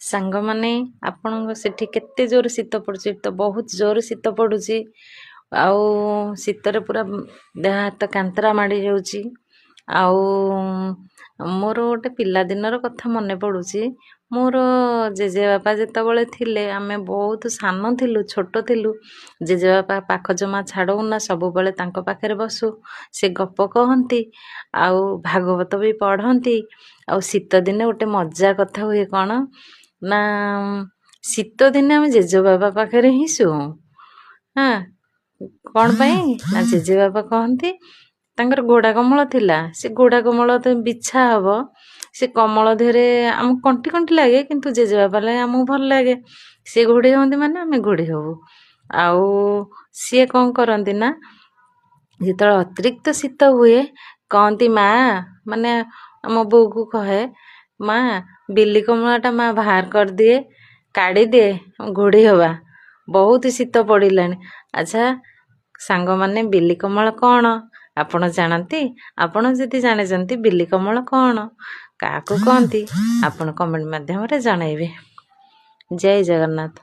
सांग माने आपण सेठी केते जोर शीत पड़ुची तो बहुत जोर शीत पड़ुची आउ शीतर पूरा देह हाथ कांतरा माड़ी जाउची आउ मोर गोटे पिला दिनर कथा मने पड़ुची मोर जेजे बापा जेतबळे थिले आमे बहुत सान थिलु छोट थिलु जेजे बापा पाख जमा छाडौना सब बेले तांको पाखरे बसु से गप कहंती आउ भागवत भी पढ़ंती आउ शीत दिने गोटे मजा कथा हुए कौन ना शीत दिने आमे जेजे बापा पाखरे ही शु हाँ कौन पाई ना जेजे बापा कहंती तांकर गोड़ा कमल थिला से गोड़ा कमल तो बिछा हबो से कमल धेरे आम कंटी कंटी लागे किंतु जेजे बापा लागे आमको भल लागे से घोड़े होंती माने आमे घोड़े हबु आउ सी कौन करंती ना जिते अतिरिक्त शीत हुए कहती माँ माने आम बो को कहे माँ बिल्ली कमलाटा माँ बाहर कर दिए काढ़ी दिए घोड़ी हवा बहुत शीत पड़िलानी। अच्छा सांग माने बिल्ली कमल कौन आपण जानती आपण जदि जाने बिल्ली कमल कौन क्या कहती आपण कमेंट माध्यम रे जनइबे। जय जगन्नाथ।